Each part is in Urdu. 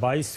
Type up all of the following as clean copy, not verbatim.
22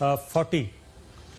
40,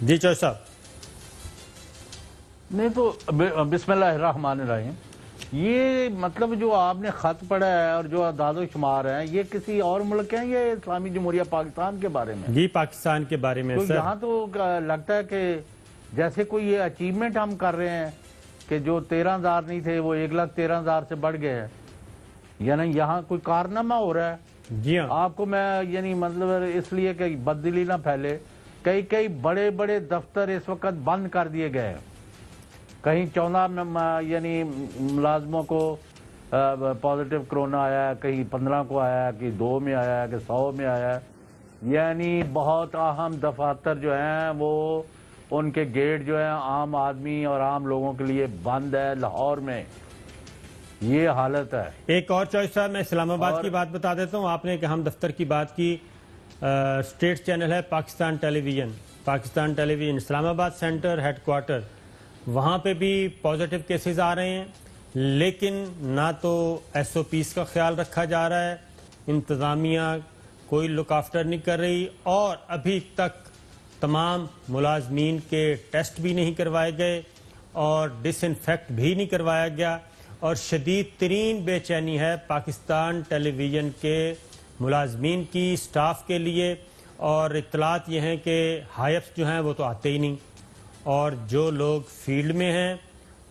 جی چوہدری صاحب. نہیں تو بسم اللہ الرحمن الرحیم. یہ مطلب جو آپ نے خط پڑھا ہے اور جو اعداد و شمار ہیں یہ کسی اور ملک ہیں یا اسلامی جمہوریہ پاکستان کے بارے میں؟ جی پاکستان کے بارے میں تو سر. یہاں تو لگتا ہے کہ جیسے کوئی یہ اچیومنٹ ہم کر رہے ہیں کہ جو 13,000 نہیں تھے وہ 1,13,000 سے بڑھ گئے ہیں. یعنی یہاں کوئی کارنامہ ہو رہا ہے. جی ہاں. آپ کو میں یعنی مطلب اس لیے کہ بددلی نہ پھیلے، کئی بڑے بڑے دفتر اس وقت بند کر دیے گئے ہیں. کہیں 14 یعنی ملازموں کو پازیٹیو کرونا آیا ہے، کہیں 15 کو آیا ہے، کہیں 2 میں آیا ہے، کہ 100 میں آیا ہے. یعنی بہت اہم دفاتر جو ہیں وہ ان کے گیٹ جو ہیں عام آدمی اور عام لوگوں کے لیے بند ہے. لاہور میں یہ حالت ہے. ایک اور چوہدری صاحب میں اسلام آباد کی بات بتا دیتا ہوں. آپ نے ایک اہم دفتر کی بات کی. اسٹیٹ چینل ہے پاکستان ٹیلی ویژن. پاکستان ٹیلی ویژن اسلام آباد سینٹر ہیڈ کوارٹر، وہاں پہ بھی پازیٹیو کیسز آ رہے ہیں، لیکن نہ تو ایس او پیز کا خیال رکھا جا رہا ہے، انتظامیہ کوئی لک آفٹر نہیں کر رہی، اور ابھی تک تمام ملازمین کے ٹیسٹ بھی نہیں کروائے گئے اور ڈس انفیکٹ بھی نہیں کروایا گیا. اور شدید ترین بے چینی ہے پاکستان ٹیلی ویژن کے ملازمین کی، سٹاف کے لیے. اور اطلاعات یہ ہیں کہ ہائپس جو ہیں وہ تو آتے ہی نہیں، اور جو لوگ فیلڈ میں ہیں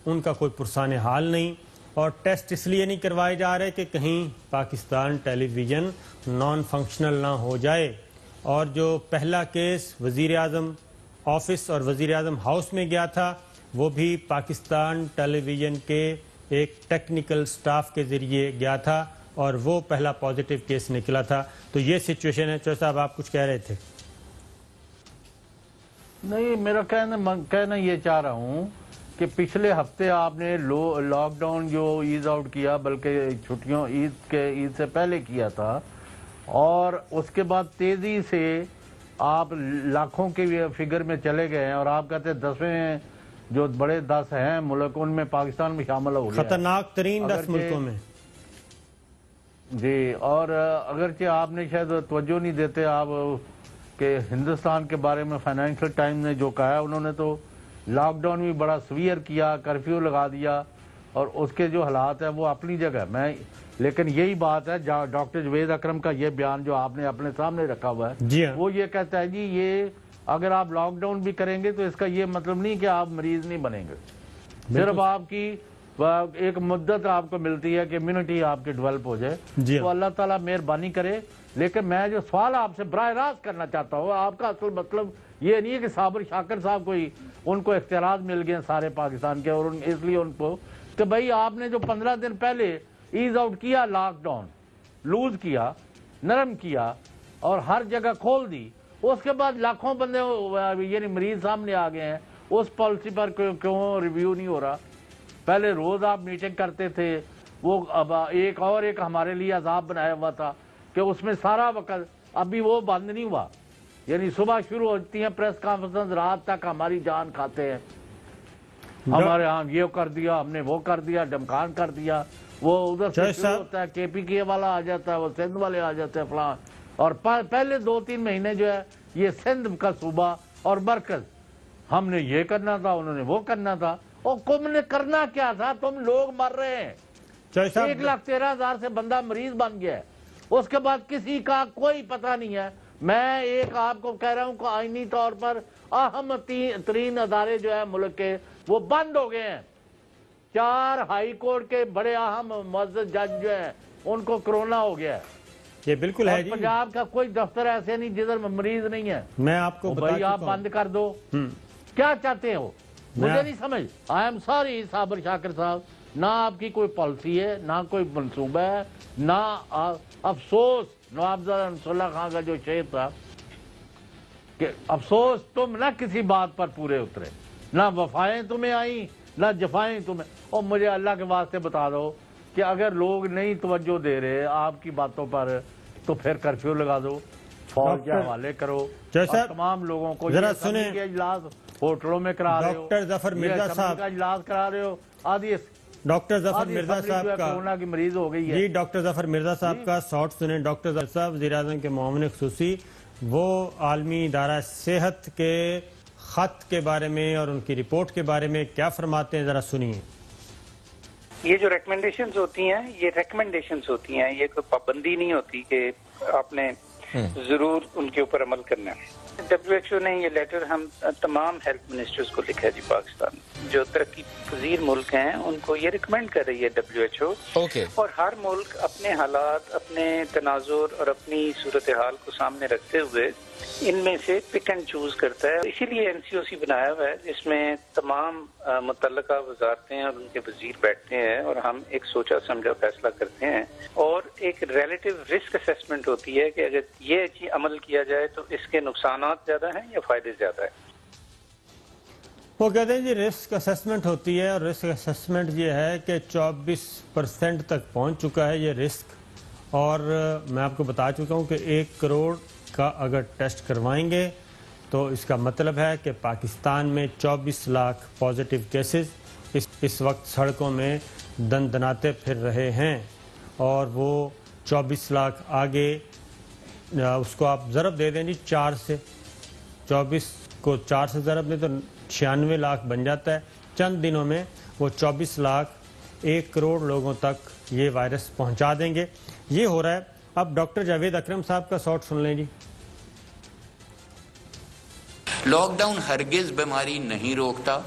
ان کا کوئی پرسان حال نہیں. اور ٹیسٹ اس لیے نہیں کروائے جا رہے کہ کہیں پاکستان ٹیلی ویژن نان فنکشنل نہ ہو جائے. اور جو پہلا کیس وزیر اعظم آفس اور وزیر اعظم ہاؤس میں گیا تھا وہ بھی پاکستان ٹیلی ویژن کے ایک ٹیکنیکل سٹاف کے ذریعے گیا تھا اور وہ پہلا پازیٹیو کیس نکلا تھا. تو یہ سچویشن ہے. چوہدری صاحب آپ کچھ کہہ رہے تھے. نہیں، میرا کہنا یہ چاہ رہا ہوں کہ پچھلے ہفتے آپ نے لاک ڈاؤن جو ایز آؤٹ کیا، بلکہ چھٹیوں عید سے پہلے کیا تھا، اور اس کے بعد تیزی سے آپ لاکھوں کے فگر میں چلے گئے ہیں، اور آپ کہتے ہیں 10ویں جو بڑے 10 ہیں ملک ان میں پاکستان میں شامل ہو گیا. خطرناک ترین 10 ملکوں میں. جی، اور اگرچہ آپ نے شاید توجہ نہیں دیتے آپ کہ ہندوستان کے بارے میں فائنینشل ٹائم نے جو کہا ہے، انہوں نے تو لاک ڈاؤن بھی بڑا سویئر کیا، کرفیو لگا دیا، اور اس کے جو حالات ہیں وہ اپنی جگہ. لیکن یہی بات ہے ڈاکٹر جوید اکرم کا یہ بیان جو آپ نے اپنے سامنے رکھا ہوا ہے، جی ہاں. وہ یہ کہتا ہے جی یہ اگر آپ لاک ڈاؤن بھی کریں گے تو اس کا یہ مطلب نہیں کہ آپ مریض نہیں بنیں گے. صرف آپ کی ایک مدت آپ کو ملتی ہے کہ امیونٹی آپ کی ڈیولپ ہو جائے. تو اللہ تعالیٰ مہربانی کرے. لیکن میں جو سوال آپ سے براہ راست کرنا چاہتا ہوں، آپ کا اصل مطلب یہ نہیں ہے کہ صابر شاکر صاحب ان کو اختیارات مل گئے سارے پاکستان کے، اور اس لیے ان کو کہ بھائی آپ نے جو 15 دن پہلے ایز آؤٹ کیا، لاک ڈاؤن لوز کیا، نرم کیا اور ہر جگہ کھول دی، اس کے بعد لاکھوں بندے یعنی مریض سامنے آ گئے ہیں. اس پالیسی پر کیوں ریویو نہیں ہو رہا؟ پہلے روز آپ میٹنگ کرتے تھے، وہ ایک ہمارے لیے عذاب بنایا ہوا تھا کہ اس میں سارا وقت ابھی وہ بند نہیں ہوا. یعنی صبح شروع ہوتی ہیں پریس کانفرنس، رات تک ہماری جان کھاتے ہیں. ہمارے ہاں یہ کر دیا، ہم نے وہ کر دیا، ڈمکان کر دیا. وہ ادھر سے شروع ہوتا ہے کے پی کے والا آ جاتا ہے، وہ سندھ والے آ جاتے ہیں فلاں. اور پہلے 2-3 مہینے جو ہے یہ سندھ کا صوبہ اور مرکز، ہم نے یہ کرنا تھا، انہوں نے وہ کرنا تھا. اور تم نے کرنا کیا تھا؟ تم لوگ مر رہے ہیں. 1,13,000 سے بندہ مریض بن گیا ہے. اس کے بعد کسی کا کوئی پتہ نہیں ہے. میں ایک آپ کو کہہ رہا ہوں کہ آئینی طور پر اہم ترین ادارے جو ہے ملک کے وہ بند ہو گئے ہیں. 4 ہائی کورٹ کے بڑے اہم معزز جج جو ہیں ان کو کرونا ہو گیا ہے. یہ بالکل ہے جی. پنجاب کا کوئی دفتر ایسے نہیں جدھر مریض نہیں ہے. میں آپ کو بھائی آپ بند کر دو. کیا چاہتے ہو؟ مجھے نہیں سمجھ. آئی ایم سوری صابر شاکر صاحب، نہ آپ کی کوئی پالیسی ہے، نہ کوئی منصوبہ ہے، نہ افسوس نواب زادہ انصر اللہ خان کا جو شعر تھا کہ افسوس تم نہ کسی بات پر پورے اترے، نہ وفائیں تمہیں آئیں نہ جفائیں تمہیں. اور مجھے اللہ کے واسطے بتا دو کہ اگر لوگ نہیں توجہ دے رہے آپ کی باتوں پر تو پھر کرفیو لگا دو، فوج کے حوالے کرو، اور تمام لوگوں کو ذرا سنیں. اجلاس ہوٹلوں میں کرا رہے ہو، ڈاکٹر ظفر مرزا صاحب کا اجلاس کرا رہے ہو. ڈاکٹر ظفر مرزا صاحب کا کورونا کی مریض ہو گئی ہے. جی ڈاکٹر ظفر مرزا صاحب کا شارٹ سنیں. ڈاکٹر ظفر صاحب وزیر اعظم کے معاون خصوصی، وہ عالمی ادارہ صحت کے خط کے بارے میں اور ان کی رپورٹ کے بارے میں کیا فرماتے ہیں، ذرا سنیے۔ یہ جو ریکمنڈیشنز ہوتی ہیں یہ ریکمنڈیشنز ہوتی ہیں، یہ کوئی پابندی نہیں ہوتی کہ آپ نے ضرور ان کے اوپر عمل کرنا ہے۔ ڈبلیو ایچ او نے یہ لیٹر ہم تمام ہیلتھ منسٹرز کو لکھا ہے جی، پاکستان جو ترقی پذیر ملک ہیں ان کو یہ ریکمینڈ کر رہی ہے ڈبلیو ایچ او، اور ہر ملک اپنے حالات، اپنے تناظر اور اپنی صورتحال کو سامنے رکھتے ہوئے ان میں سے پک اینڈ چوز کرتا ہے۔ اسی لیے این سی او سی بنایا ہوا ہے جس میں تمام متعلقہ وزارتیں اور ان کے وزیر بیٹھتے ہیں اور ہم ایک سوچا سمجھا فیصلہ کرتے ہیں، اور ایک ریلیٹو رسک اسیسمنٹ ہوتی ہے کہ اگر یہ چیز عمل کیا جائے تو اس کے نقصانات زیادہ ہیں یا فائدے زیادہ ہیں۔ وہ کہتے ہیں جی رسک اسیسمنٹ ہوتی ہے، اور رسک اسیسمنٹ یہ ہے کہ 24% تک پہنچ چکا ہے یہ رسک، اور میں آپ کو بتا چکا ہوں کہ 1 کروڑ کا اگر ٹیسٹ کروائیں گے تو اس کا مطلب ہے کہ پاکستان میں 24 لاکھ پازیٹیو کیسز اس وقت سڑکوں میں دندناتے پھر رہے ہیں، اور وہ 24 لاکھ آگے اس کو آپ ضرب دے دیں جی 4 سے، 24 کو 4 سے ضرب دیں تو 96 لاکھ بن جاتا ہے۔ چند دنوں میں وہ 24 لاکھ 1 کروڑ لوگوں تک یہ وائرس پہنچا دیں گے۔ یہ ہو رہا ہے۔ اب ڈاکٹر جاوید اکرم صاحب کا شاٹ سن لیں جی۔ لاک ڈاؤن ہرگز بیماری نہیں روکتا،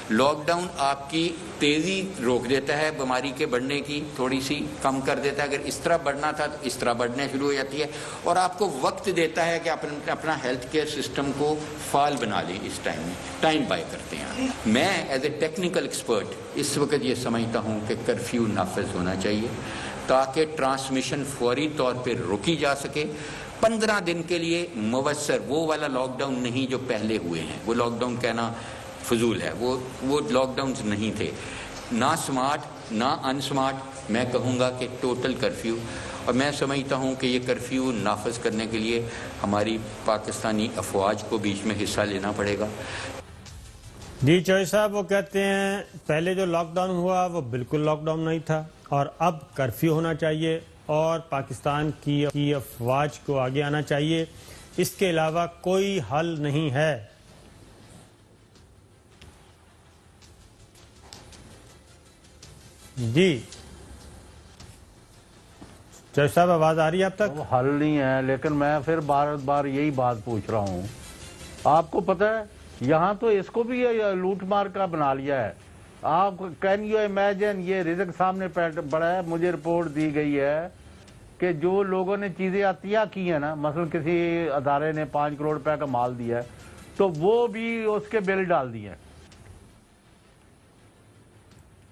لاک ڈاؤن آپ کی تیزی روک دیتا ہے، بیماری کے بڑھنے کی تھوڑی سی کم کر دیتا ہے۔ اگر اس طرح بڑھنا تھا تو اس طرح بڑھنے شروع ہو جاتی ہے، اور آپ کو وقت دیتا ہے کہ آپ اپنا ہیلتھ کیئر سسٹم کو فعال بنا لیں۔ اس ٹائم میں ٹائم بائی کرتے ہیں۔ میں ایز اے ٹیکنیکل ایکسپرٹ اس وقت یہ سمجھتا ہوں کہ کرفیو نافذ ہونا چاہیے تاکہ ٹرانسمیشن فوری طور پہ روکی جا سکے۔ 15 دن کے لیے موثر وہ والا لاک ڈاؤن نہیں جو پہلے ہوئے ہیں، وہ لاک ڈاؤن کہنا فضول ہے، وہ لاک ڈاؤنز نہیں تھے، نہ سمارٹ نہ ان سمارٹ۔ میں کہوں گا کہ ٹوٹل کرفیو، اور میں سمجھتا ہوں کہ یہ کرفیو نافذ کرنے کے لیے ہماری پاکستانی افواج کو بیچ میں حصہ لینا پڑے گا۔ جی چوہے صاحب، وہ کہتے ہیں پہلے جو لاک ڈاؤن ہوا وہ بالکل لاک ڈاؤن نہیں تھا، اور اب کرفیو ہونا چاہیے، اور پاکستان کی افواج کو آگے آنا چاہیے، اس کے علاوہ کوئی حل نہیں ہے۔ جی چوہے صاحب، آواز آ رہی ہے اب تک؟ وہ حل نہیں ہے، لیکن میں پھر بار بار یہی بات پوچھ رہا ہوں، آپ کو پتہ ہے یہاں تو اس کو بھی لوٹ مار کا بنا لیا ہے۔ آپ کین یو امیجن، یہ رزق سامنے پڑا ہے، مجھے رپورٹ دی گئی ہے کہ جو لوگوں نے چیزیں عطیہ کی ہیں نا، مثلا کسی ادارے نے 5 کروڑ روپے کا مال دیا ہے تو وہ بھی اس کے بل ڈال دیے،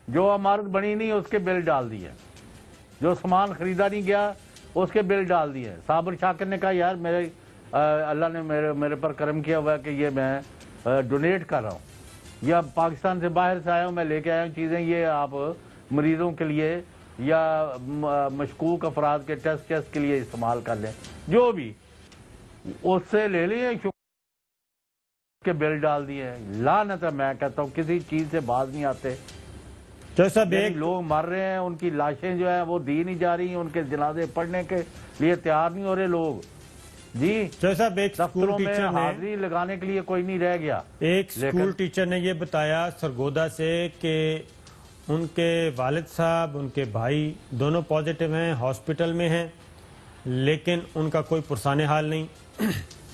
جو عمارت بنی نہیں اس کے بل ڈال دیے، جو سامان خریدا نہیں گیا اس کے بل ڈال دیے۔ صابر شاکر نے کہا یار میرے اللہ نے میرے پر کرم کیا ہوا ہے کہ یہ میں ڈونیٹ کر رہا ہوں، یا پاکستان سے باہر سے آیا ہوں، میں لے کے آیا ہوں چیزیں، یہ آپ مریضوں کے لیے یا مشکوک افراد کے ٹیسٹ کے لیے استعمال کر لیں، جو بھی اس سے لے لیں، کے بل ڈال دیے۔ لعنت ہے، میں کہتا ہوں کسی چیز سے باز نہیں آتے۔ لوگ مر رہے ہیں، ان کی لاشیں جو ہیں وہ دی نہیں جا رہی ہیں، ان کے جنازے پڑھنے کے لیے تیار نہیں ہو رہے لوگ۔ جی دفتروں میں حاضری لگانے کے لیے کوئی نہیں رہ گیا۔ ایک اسکول ٹیچر نے یہ بتایا سرگودا سے کہ ان کے والد صاحب، ان کے بھائی دونوں پازیٹیو ہیں، ہاسپٹل میں ہیں، لیکن ان کا کوئی پرسان حال نہیں۔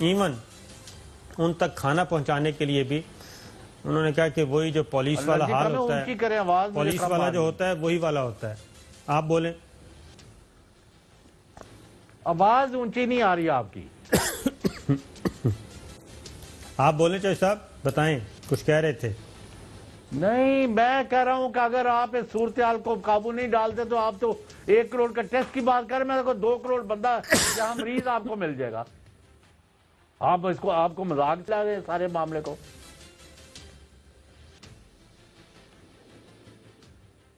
ایون ان تک کھانا پہنچانے کے لیے بھی انہوں نے کہا کہ وہی جو پولیس والا حال ہوتا ہے، پولیس والا جو ہوتا ہے وہی والا ہوتا ہے۔ آپ بولیں۔ آواز اونچی نہیں آ رہی آپ کی۔ آپ بولیں چوہے صاحب، بتائیں، کچھ کہہ رہے تھے۔ نہیں، میں کہہ رہا ہوں کہ اگر آپ اس صورتحال کو قابو نہیں ڈالتے تو آپ تو 1 کروڑ کا ٹیسٹ کی بات کر رہے ہیں، میں 2 کروڑ بندہ جہاں مریض آپ کو مل جائے گا۔ آپ کو مذاق چلا رہے سارے معاملے کو۔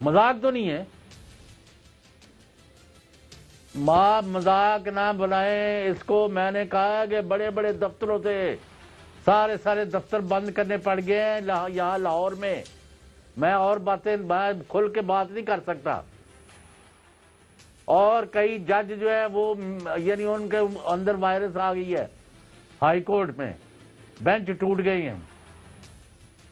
مذاق تو نہیں ہے، مذاق نہ بنائیں اس کو۔ میں نے کہا کہ بڑے بڑے دفتروں سے سارے دفتر بند کرنے پڑ گئے ہیں یہاں لاہور میں۔ میں اور باتیں کھل کے بات نہیں کر سکتا، اور کئی جج جو ہے وہ یعنی ان کے اندر وائرس آ گئی ہے، ہائی کورٹ میں بینچ ٹوٹ گئی ہیں،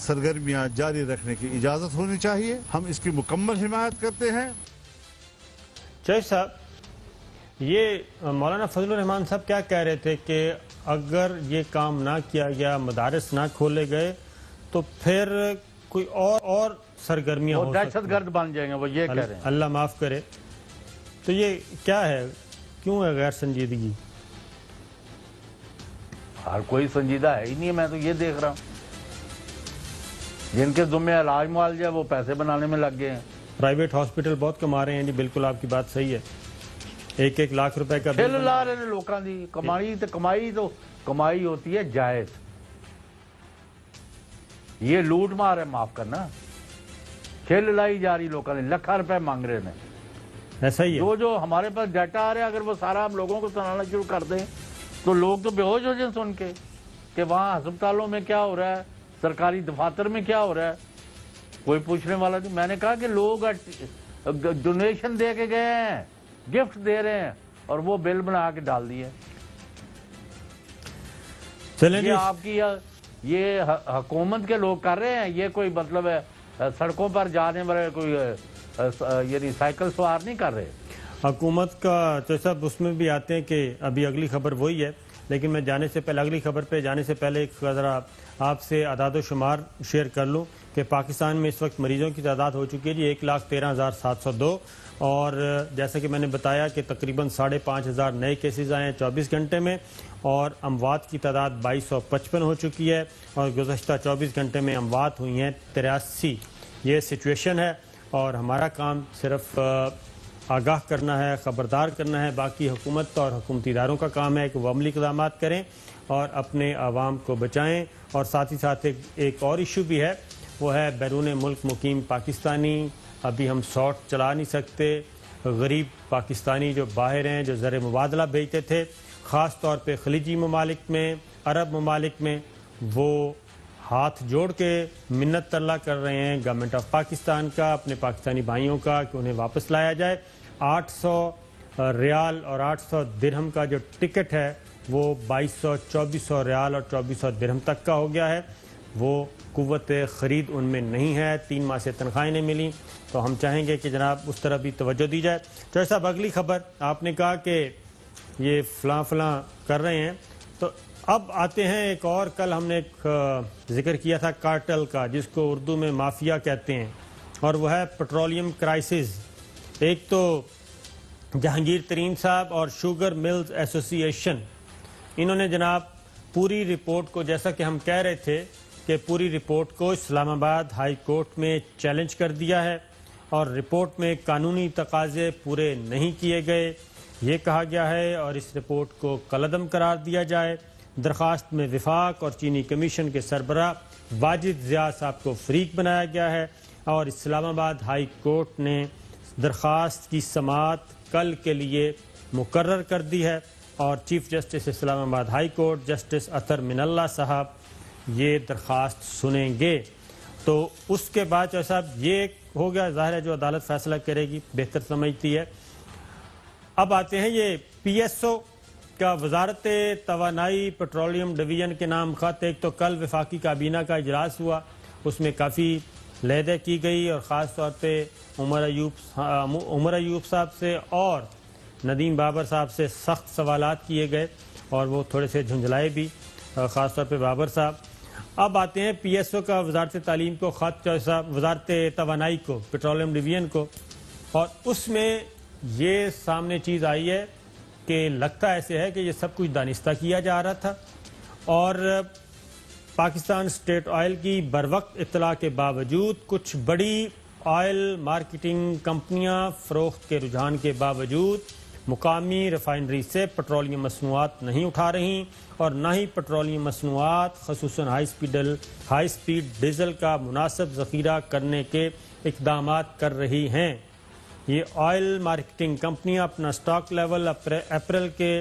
سرگرمیاں جاری رکھنے کی اجازت ہونی چاہیے. ہم اس کی مکمل حمایت کرتے ہیں. چوہدری صاحب، یہ مولانا فضل الرحمان صاحب کیا کہہ رہے تھے کہ اگر یہ کام نہ کیا گیا، مدارس نہ کھولے گئے تو پھر کوئی اور سرگرمیاں وہ دہشت گرد بن جائیں گے، وہ یہ کہہ رہے ہیں. اللہ معاف کرے. تو یہ کیا ہے، کیوں ہے غیر سنجیدگی؟ ہر کوئی سنجیدہ ہے ہی نہیں ہے. میں تو یہ دیکھ رہا ہوں جن کے ذمہ علاج معالجہ وہ پیسے بنانے میں لگ گئے ہیں. پرائیویٹ ہاسپٹل بہت کما رہے ہیں جی، بالکل آپ کی بات صحیح ہے. 1-1 لاکھ روپے کا چھل لا رہے ہیں لوکاں دی. کمائی ہوتی ہے جائز. یہ لوٹ مار ہے، معاف کرنا. چھل لائی جا رہی لوکاں دی، لکھاں روپے مانگ رہے ہیں. ایسا ہی ہے. جو ہمارے پاس ڈیٹا آ رہا ہے، اگر وہ سارا ہم لوگوں کو سنانا شروع کر دیں تو لوگ تو بے ہوش ہو جائیں سن کے کہ وہاں ہسپتالوں میں کیا ہو رہا ہے، سرکاری دفاتر میں کیا ہو رہا ہے. کوئی پوچھنے والا نہیں. میں نے کہا کہ لوگ ڈونیشن دے کے گئے ہیں، گفٹ دے رہے ہیں، اور وہ بل بنا کے ڈال دیے. یہ آپ کی یہ حکومت کے لوگ کر رہے ہیں. یہ کوئی مطلب ہے سڑکوں پر جانے والے کوئی یعنی سائیکل سوار نہیں کر رہے. حکومت کا تو صاحب اس میں بھی آتے ہیں کہ ابھی اگلی خبر وہی ہے، لیکن میں جانے سے پہلے اگلی خبر پہ جانے سے پہلے ایک ذرا آپ سے اعداد و شمار شیئر کر لوں کہ پاکستان میں اس وقت مریضوں کی تعداد ہو چکی ہے جی 1,13,702، اور جیسا کہ میں نے بتایا کہ تقریباً 5,500 نئے کیسز آئے ہیں 24 گھنٹے میں، اور اموات کی تعداد 2,255 ہو چکی ہے، اور گزشتہ 24 گھنٹے میں اموات ہوئی ہیں 83. یہ سچویشن ہے، اور ہمارا کام صرف آگاہ کرنا ہے، خبردار کرنا ہے. باقی حکومت اور حکومتی اداروں کا کام ہے کہ وہ عملی اقدامات کریں اور اپنے عوام کو بچائیں. اور ساتھ ہی ساتھ ایک اور ایشو بھی ہے، وہ ہے بیرون ملک مقیم پاکستانی. ابھی ہم ساٹ چلا نہیں سکتے. غریب پاکستانی جو باہر ہیں، جو زر مبادلہ بھیجتے تھے، خاص طور پہ خلیجی ممالک میں، عرب ممالک میں، وہ ہاتھ جوڑ کے منت ترلا کر رہے ہیں گورنمنٹ آف پاکستان کا، اپنے پاکستانی بھائیوں کا، کہ انہیں واپس لایا جائے. 800 ریال اور 800 درہم کا جو ٹکٹ ہے وہ 2,200-2,400 ریال اور 2,400 درہم تک کا ہو گیا ہے. وہ قوت خرید ان میں نہیں ہے. 3 ماہ سے تنخواہیں نہیں ملیں، تو ہم چاہیں گے کہ جناب اس طرح بھی توجہ دی جائے. چوہدری صاحب، اگلی خبر آپ نے کہا کہ یہ فلاں کر رہے ہیں، تو اب آتے ہیں ایک اور. کل ہم نے ایک ذکر کیا تھا کارٹل کا، جس کو اردو میں مافیا کہتے ہیں، اور وہ ہے پیٹرولیم کرائسس. ایک تو جہانگیر ترین صاحب اور شوگر ملز ایسوسی ایشن، انہوں نے جناب پوری رپورٹ کو، جیسا کہ ہم کہہ رہے تھے کہ پوری رپورٹ کو اسلام آباد ہائی کورٹ میں چیلنج کر دیا ہے، اور رپورٹ میں قانونی تقاضے پورے نہیں کیے گئے یہ کہا گیا ہے، اور اس رپورٹ کو کالعدم قرار دیا جائے. درخواست میں وفاق اور چینی کمیشن کے سربراہ واجد ضیاء صاحب کو فریق بنایا گیا ہے، اور اسلام آباد ہائی کورٹ نے درخواست کی سماعت کل کے لیے مقرر کر دی ہے، اور چیف جسٹس اسلام آباد ہائی کورٹ جسٹس اطہر من اللہ صاحب یہ درخواست سنیں گے. تو اس کے بعد صاحب یہ ہو گیا، ظاہر ہے جو عدالت فیصلہ کرے گی بہتر سمجھتی ہے. اب آتے ہیں یہ PSO کا وزارت توانائی پیٹرولیم ڈویژن کے نام خط. ایک تو کل وفاقی کابینہ کا اجلاس ہوا، اس میں کافی لیدے کی گئی، اور خاص طور پہ عمر ایوب صاحب سے اور ندیم بابر صاحب سے سخت سوالات کیے گئے، اور وہ تھوڑے سے جھنجھلائے بھی، خاص طور پہ بابر صاحب. اب آتے ہیں PSO کا وزارت تعلیم کو خط، وزارت توانائی کو، پیٹرولیم ڈویژن کو، اور اس میں یہ سامنے چیز آئی ہے کہ لگتا ایسے ہے کہ یہ سب کچھ دانستہ کیا جا رہا تھا، اور پاکستان اسٹیٹ آئل کی بروقت اطلاع کے باوجود کچھ بڑی آئل مارکیٹنگ کمپنیاں فروخت کے رجحان کے باوجود مقامی ریفائنری سے پیٹرولیم مصنوعات نہیں اٹھا رہی، اور نہ ہی پیٹرولیم مصنوعات خصوصاً ہائی سپیڈ ڈیزل کا مناسب ذخیرہ کرنے کے اقدامات کر رہی ہیں. یہ آئل مارکیٹنگ کمپنیاں اپنا سٹاک لیول اپریل کے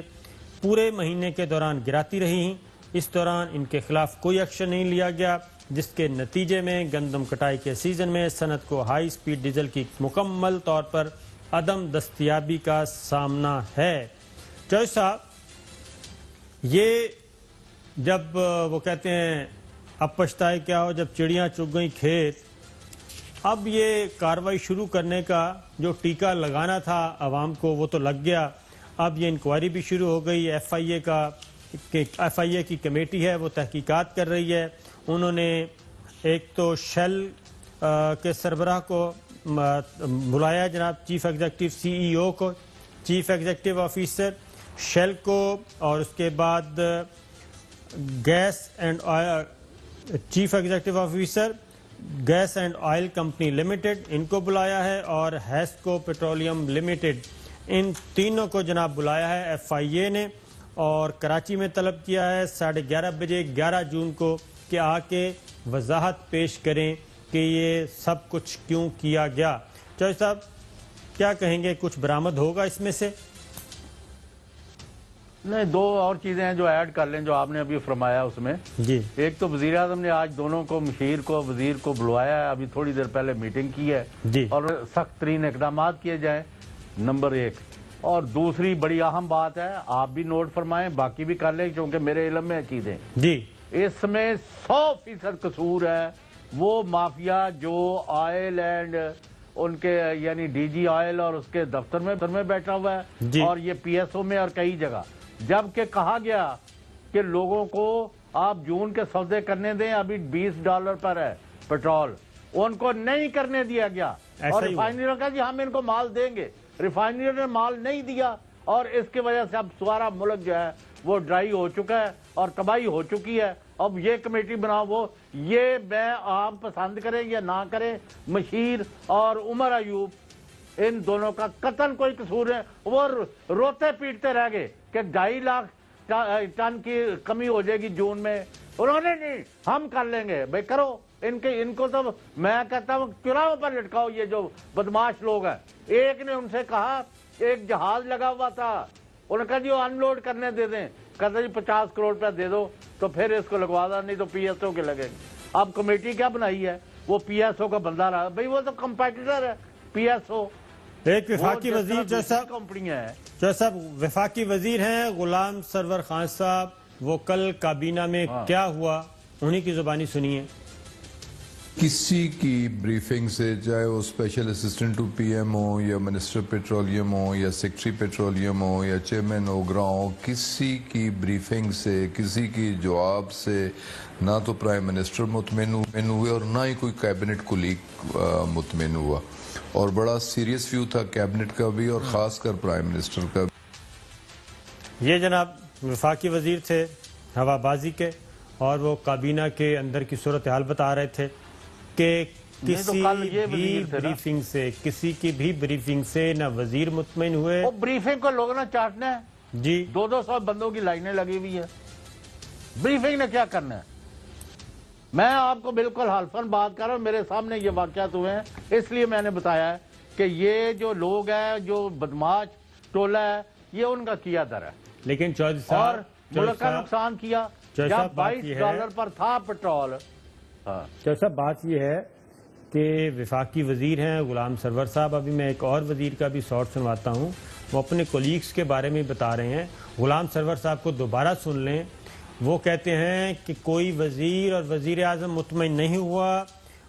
پورے مہینے کے دوران گراتی رہی. اس دوران ان کے خلاف کوئی ایکشن نہیں لیا گیا، جس کے نتیجے میں گندم کٹائی کے سیزن میں صنعت کو ہائی سپیڈ ڈیزل کی مکمل طور پر عدم دستیابی کا سامنا ہے. چوہدری صاحب، یہ جب وہ کہتے ہیں اب پچھتائے کیا ہو جب چڑیاں چگ گئیں کھیت، اب یہ کارروائی شروع کرنے کا جو ٹیکہ لگانا تھا عوام کو وہ تو لگ گیا. اب یہ انکوائری بھی شروع ہو گئی. ایف آئی اے کی کمیٹی ہے وہ تحقیقات کر رہی ہے. انہوں نے ایک تو شیل کے سربراہ کو بلایا جناب چیف ایگزیکٹو سی ای او کو، چیف ایگزیکٹو آفیسر شیل کو، اور اس کے بعد gas and chief executive officer gas and oil company limited ان کو بلایا ہے، اور ہیسکو پیٹرولیم لمیٹڈ ان تینوں کو جناب بلایا ہے ایف آئی اے نے، اور کراچی میں طلب کیا ہے 11:30 بجے 11 جون کو کہ آ کے وضاحت پیش کریں کہ یہ سب کچھ کیوں کیا گیا. چوہدری صاحب کیا کہیں گے، کچھ برآمد ہوگا اس میں سے؟ نہیں، دو اور چیزیں ہیں جو ایڈ کر لیں جو آپ نے ابھی فرمایا اس میں. جی، ایک تو وزیر اعظم نے آج دونوں کو، مشیر کو، وزیر کو بلوایا ہے، ابھی تھوڑی دیر پہلے میٹنگ کی ہے، جی، اور سخت ترین اقدامات کیے جائیں، نمبر 1. اور دوسری بڑی اہم بات ہے، آپ بھی نوٹ فرمائیں، باقی بھی کر لیں کیونکہ میرے علم میں چیزیں، جی، اس میں 100% قصور ہے وہ مافیا جو آئل اینڈ ان کے یعنی ڈی جی آئل اور اس کے دفتر میں بیٹھا ہوا ہے، جی، اور یہ پی ایس او میں اور کئی جگہ. جبکہ کہا گیا کہ لوگوں کو آپ جون کے سودے کرنے دیں، ابھی $20 پر ہے پیٹرول، ان کو نہیں کرنے دیا گیا، اور ریفائنری نے کہا جی ہم ان کو مال دیں گے. ریفائنری نے مال نہیں دیا، اور اس کی وجہ سے اب سارا ملک جو ہے وہ ڈرائی ہو چکا ہے اور تباہی ہو چکی ہے. اب یہ کمیٹی بناؤ، وہ یہ میں آپ پسند کریں یا نہ کریں، مشیر اور عمر ایوب ان دونوں کا قطعاً کوئی قصور ہے. وہ روتے پیٹتے رہ گئے کہ 2.5 لاکھ ٹن کی کمی ہو جائے گی جون میں. انہوں نے نہیں، ہم کر لیں گے. بھائی کرو، ان کو تو میں کہتا ہوں چراہوں پر لٹکاؤ یہ جو بدماش لوگ ہیں. ایک نے ان سے کہا، ایک جہاز لگا ہوا تھا، انہوں نے کہا جی وہ ان لوڈ کرنے دے دیں، کہتا جی 50 کروڑ روپیہ دے دو تو پھر اس کو لگوا دا، نہیں تو پی ایس او کے لگیں گے. اب کمیٹی کیا بنائی ہے، وہ پی ایس او کا بندہ رہا. بھائی وہ تو کمپیٹیٹر ہے پی ایس او. ایک وفاقی وزیر جو صاحب وفاقی وزیر ہیں غلام سرور خان صاحب، وہ کل کابینہ میں کیا ہوا انہی کی زبانی سنیے. کسی کی بریفنگ سے، چاہے وہ special assistant to P M ہو یا منسٹر پیٹرولیم ہو یا سیکٹری پیٹرولیم ہو یا چیئرمین اوگرا ہو، کسی کی بریفنگ سے، کسی کی جواب سے نہ تو پرائم منسٹر مطمئن ہوئے اور نہ ہی کوئی کیبنٹ کولیگ مطمئن ہوا. اور بڑا سیریس ویو تھا کیبنٹ کا بھی اور خاص کر پرائم منسٹر کا بھی. یہ جناب وفاقی وزیر تھے ہوا بازی کے، اور وہ کابینہ کے اندر کی صورتحال بتا رہے تھے کہ کسی بھی بریفنگ سے، کسی کی بھی بریفنگ سے نہ وزیر مطمئن ہوئے. وہ بریفنگ کو لوگوں نے چاٹنا ہے. جی، 200 بندوں کی لائنیں لگی ہوئی ہے. بریفنگ نے کیا کرنا ہے؟ میں آپ کو بالکل حلفاً بات کر رہا ہوں، میرے سامنے یہ واقعات ہوئے ہیں، اس لیے میں نے بتایا ہے کہ یہ جو لوگ ہیں، جو بدماش ٹولہ ہے، یہ ان کا کیا در ہے. لیکن چودھری اور صاحب ملک کا نقصان کیا. جب $22 پر تھا پیٹرول. چودھری صاحب بات یہ ہے کہ وفاقی وزیر ہیں غلام سرور صاحب. ابھی میں ایک اور وزیر کا بھی شارٹ سنواتا ہوں، وہ اپنے کولیگز کے بارے میں بتا رہے ہیں. غلام سرور صاحب کو دوبارہ سن لیں. وہ کہتے ہیں کہ کوئی وزیر اور وزیر اعظم مطمئن نہیں ہوا.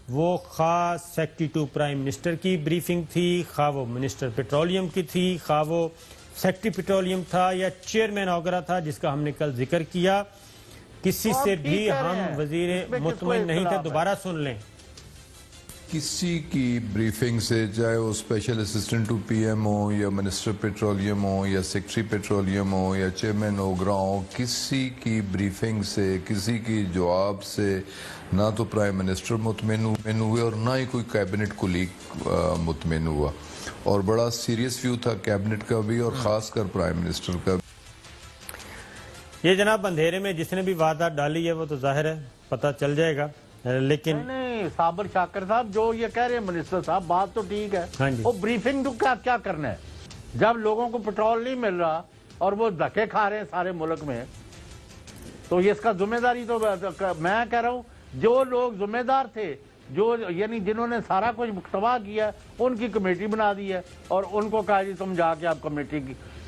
وہ خواہ سیکٹری ٹو پرائم منسٹر کی بریفنگ تھی، خواہ وہ منسٹر پیٹرولیم کی تھی، خواہ وہ سیکٹری پیٹرولیم تھا یا چیئرمین اوگرا تھا جس کا ہم نے کل ذکر کیا. کسی سے بھی ہم وزیر مطمئن نہیں تھے. دوبارہ سن لیں. کسی کی بریفنگ سے، چاہے وہ special assistant to P M ہو یا منسٹر پیٹرولیم ہو یا سیکٹری پیٹرولیم ہو یا چیئرمین اوگرا ہو، کسی کی بریفنگ سے، کسی کی جواب سے نہ تو پرائم منسٹر مطمئن ہوئے اور نہ ہی کوئی کیبنٹ کولیگ مطمئن ہوا. اور بڑا سیریس ویو تھا کیبنٹ کا بھی اور خاص کر پرائم منسٹر کا بھی. یہ جناب اندھیرے میں جس نے بھی وعدہ ڈالی ہے وہ تو ظاہر ہے پتہ چل جائے گا. لیکن نہیں صابر شاکر صاحب جو یہ کہہ رہے ہیں منسٹر صاحب، بات تو ٹھیک ہے. وہ بریفنگ کیا کرنا ہے جب لوگوں کو پیٹرول نہیں مل رہا اور وہ دھکے کھا رہے ہیں سارے ملک میں؟ تو اس کا ذمہ داری تو میں کہہ رہا ہوں جو لوگ ذمہ دار تھے، جو یعنی جنہوں نے سارا کچھ تباہ کیا، ان کی کمیٹی بنا دی ہے اور ان کو کہا جی تم جا کے آپ کمیٹی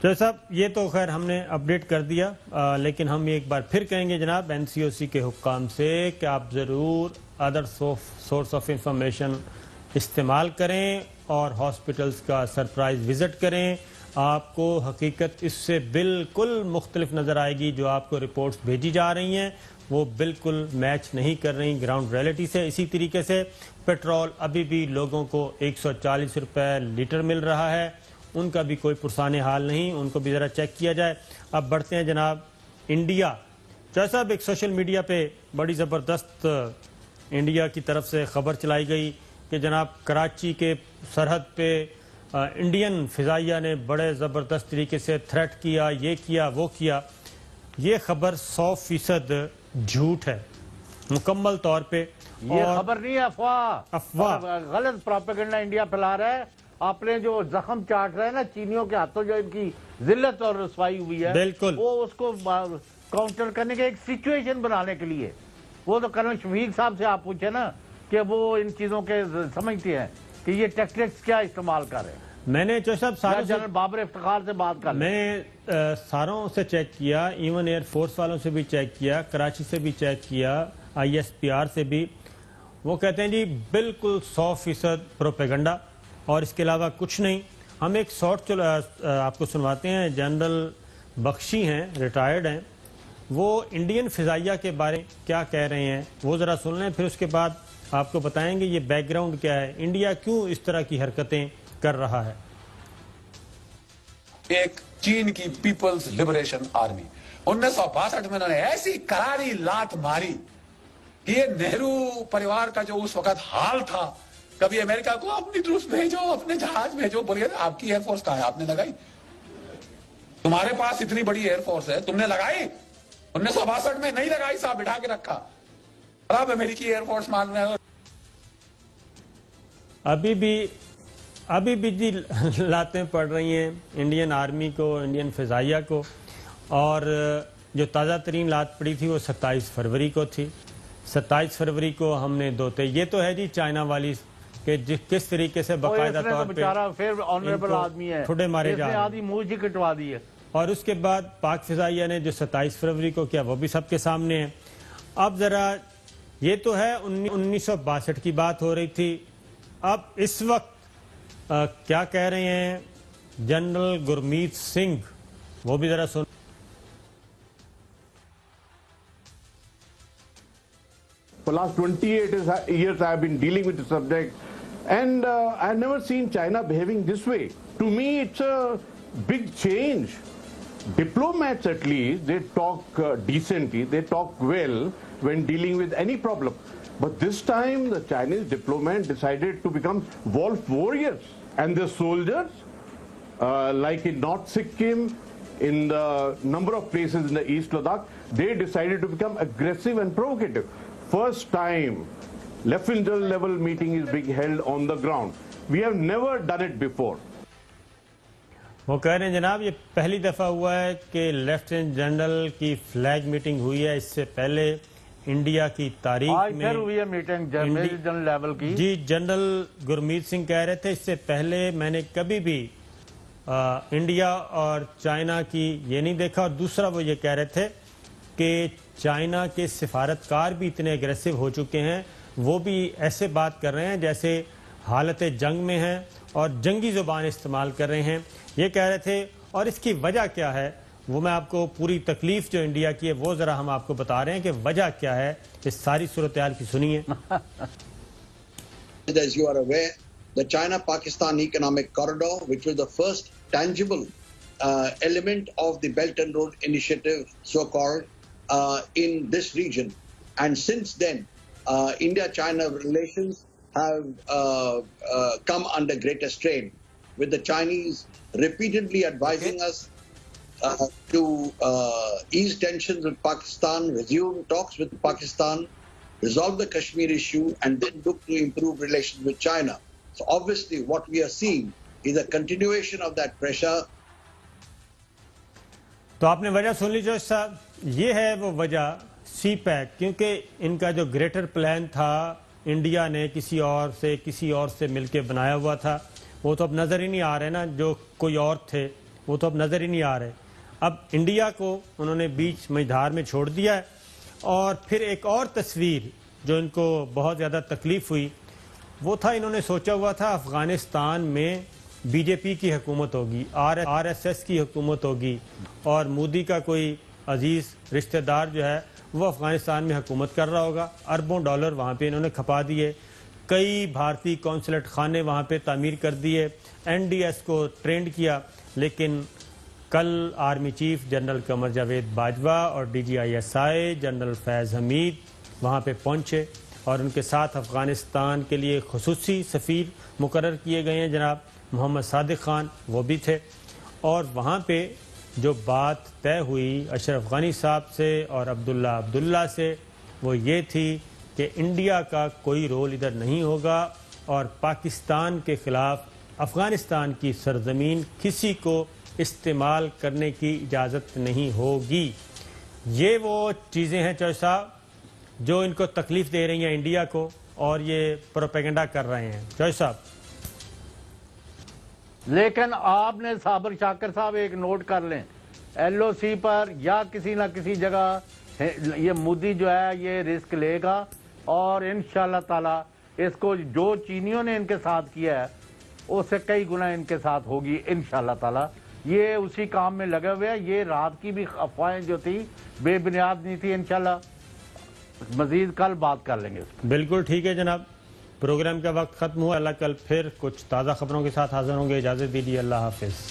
تو صاحب یہ تو خیر ہم نے اپڈیٹ کر دیا، لیکن ہم ایک بار پھر کہیں گے جناب NCOC کے حکام سے کہ آپ ضرور ادر سورس آف انفارمیشن استعمال کریں اور ہاسپٹلز کا سرپرائز وزٹ کریں. آپ کو حقیقت اس سے بالکل مختلف نظر آئے گی. جو آپ کو رپورٹس بھیجی جا رہی ہیں وہ بالکل میچ نہیں کر رہی گراؤنڈ ریئلٹی سے. اسی طریقے سے پیٹرول ابھی بھی لوگوں کو 140 روپے لیٹر مل رہا ہے، ان کا بھی کوئی پرسان حال نہیں، ان کو بھی ذرا چیک کیا جائے. اب بڑھتے ہیں جناب انڈیا. جیسا اب ایک سوشل میڈیا پہ بڑی زبردست انڈیا کی طرف سے خبر چلائی گئی کہ جناب کراچی کے سرحد پہ انڈین فضائیہ نے بڑے زبردست طریقے سے تھریٹ کیا، یہ کیا وہ کیا. یہ خبر 100% جھوٹ ہے مکمل طور پہ. یہ خبر نہیں ہے، افواہ غلط پروپیگنڈا انڈیا پھیلا رہا ہے. آپ نے جو زخم چاٹ رہے ہیں نا چینیوں کے ہاتھوں، جو ان کی ذلت اور رسوائی ہوئی ہے، بالکل وہ اس کو کاؤنٹر کرنے کے ایک سچویشن بنانے کے لیے. وہ تو کرنل شفیق صاحب سے آپ پوچھیں نا کہ وہ ان چیزوں کے سمجھتے ہیں کہ یہ ٹیکٹکس کیا استعمال کر رہے ہیں. میں نے جو صاحب جنرل بابر افتخار سے بات کر میں نے ساروں سے چیک کیا، ایون ایئر فورس والوں سے بھی چیک کیا، کراچی سے بھی چیک کیا، ISPR سے بھی. وہ کہتے ہیں جی بالکل 100% پروپیگنڈا اور اس کے علاوہ کچھ نہیں. ہم ایک شارٹ آپ کو سنواتے ہیں. جنرل بخشی ہیں، ریٹائرڈ ہیں، وہ انڈین فضائیہ کے بارے میں کیا کہہ رہے ہیں وہ ذرا سن لیں، پھر اس کے بعد آپ کو بتائیں گے یہ بیک گراؤنڈ کیا ہے، انڈیا کیوں اس طرح کی حرکتیں کر رہا ہے. ایک چین کی پیپلز لبریشن آرمی 1962 میں انہوں نے ایسی کراری لات ماری کہ یہ نہرو پریوار کا جو اس وقت حال تھا، کبھی امریکہ کو اپنی ٹروپس بھیجو، اپنے جہاز بھیجو. بولیے آپ کی ایئر فورس کہاں ہے؟ آپ نے لگائی؟ تمہارے پاس اتنی بڑی ایئر فورس ہے، تم نے لگائی؟ 1962 میں نہیں لگائی صاحب، بٹھا کے رکھا. اب امریکی ایئر فورس مان رہے ہیں. ابھی بھی جی لاتیں پڑ رہی ہیں انڈین آرمی کو، انڈین فضائیہ کو. اور جو تازہ ترین لات پڑی تھی وہ 27 فروری کو تھی. 27 فروری کو ہم نے دوتے. یہ تو ہے جی چائنا والی کہ کس طریقے سے باقاعدہ طور پہ آنریبل آدمی ہے، ٹھوڈے مارے جا رہے ہیں. آدھی منہ جی کٹوا دی ہے. اور اس کے بعد پاک فضائیہ نے جو 27 فروری کو کیا وہ بھی سب کے سامنے ہے. اب ذرا یہ تو ہے 1962 کی بات ہو رہی تھی. اب اس وقت کیا کہہ رہے ہیں جنرل گرمیت سنگھ، وہ بھی ذرا سن. For last 28 years I have been dealing with the subject, and I have never seen China behaving this way. To me it's a big change. Diplomats at least, they talk decently, they talk well when dealing with any problem. But this time the Chinese diplomat decided to become wolf warriors. And the soldiers, like in North Sikkim, in the number of places in the East Ladakh, they decided to become aggressive and provocative. First time, Lieutenant General level meeting is being held on the ground. We have never done it before. وہ کہہ رہے ہیں جناب یہ پہلی دفعہ ہوا ہے کہ لیفٹیننٹ جنرل کی فلیگ میٹنگ ہوئی ہے. اس سے پہلے انڈیا کی تاریخ میں ہوئی ہے میٹنگ جنرل لیول کی. جی جنرل گرمیت سنگھ کہہ رہے تھے اس سے پہلے میں نے کبھی بھی انڈیا اور چائنا کی یہ نہیں دیکھا. اور دوسرا وہ یہ کہہ رہے تھے کہ چائنا کے سفارتکار بھی اتنے اگریسو ہو چکے ہیں، وہ بھی ایسے بات کر رہے ہیں جیسے حالت جنگ میں ہیں اور جنگی زبان استعمال کر رہے ہیں. یہ کہہ رہے تھے. اور اس کی وجہ کیا ہے وہ میں آپ کو پوری تکلیف جو انڈیا کی ہے وہ ذرا ہم آپ کو بتا رہے ہیں کہ وجہ کیا ہے. اس ساری صورتحال کی سنیے. As you are aware, the China-Pakistan economic corridor, which was the first tangible element of the Belt and Road Initiative, so-called, in this region. And since then, India-China relations have come under greater strain, with the Chinese repeatedly advising us to ease tensions with Pakistan, resume talks with Pakistan, resolve the Kashmir issue, and then look to improve relations with China. So obviously what we are seeing is a continuation of that pressure. تو آپ نے وجہ سن لی جو صاحب، یہ ہے وہ وجہ سی پیک، کیونکہ ان کا جو گریٹر پلان تھا انڈیا نے کسی اور سے مل کے بنایا ہوا تھا، وہ تو اب نظر ہی نہیں آ رہے نا. جو کوئی اور تھے وہ تو اب نظر ہی نہیں آ رہے. اب انڈیا کو انہوں نے بیچ مجھدار میں چھوڑ دیا ہے. اور پھر ایک اور تصویر جو ان کو بہت زیادہ تکلیف ہوئی وہ تھا، انہوں نے سوچا ہوا تھا افغانستان میں بی جے پی کی حکومت ہوگی، آر ایس ایس کی حکومت ہوگی، اور مودی کا کوئی عزیز رشتہ دار جو ہے وہ افغانستان میں حکومت کر رہا ہوگا. اربوں ڈالر وہاں پہ انہوں نے کھپا دیے، کئی بھارتی قونصلیٹ خانے وہاں پہ تعمیر کر دیے، این ڈی ایس کو ٹرینڈ کیا. لیکن کل army chief general Qamar Javed Bajwa اور D G I S I general Faiz Hamid وہاں پہ پہنچے، اور ان کے ساتھ افغانستان کے لیے خصوصی سفیر مقرر کیے گئے ہیں جناب محمد صادق خان، وہ بھی تھے. اور وہاں پہ جو بات طے ہوئی اشرف غنی صاحب سے اور عبداللہ سے وہ یہ تھی کہ انڈیا کا کوئی رول ادھر نہیں ہوگا، اور پاکستان کے خلاف افغانستان کی سرزمین کسی کو استعمال کرنے کی اجازت نہیں ہوگی. یہ وہ چیزیں ہیں چوہے صاحب جو ان کو تکلیف دے رہی ہیں انڈیا کو، اور یہ پروپیگنڈا کر رہے ہیں چوہے صاحب. لیکن آپ نے صابر شاکر صاحب ایک نوٹ کر لیں، ایل او سی پر یا کسی نہ کسی جگہ یہ مودی جو ہے یہ رسک لے گا، اور انشاءاللہ تعالی اس کو جو چینیوں نے ان کے ساتھ کیا ہے اس سے کئی گنا ان کے ساتھ ہوگی انشاءاللہ تعالی. یہ اسی کام میں لگے ہوئے ہیں. یہ رات کی بھی افواہیں جو تھی بے بنیاد نہیں تھی. انشاءاللہ مزید کل بات کر لیں گے. بالکل ٹھیک ہے جناب، پروگرام کا وقت ختم ہوا. اللہ کل پھر کچھ تازہ خبروں کے ساتھ حاضر ہوں گے. اجازت دیجیے، اللہ حافظ.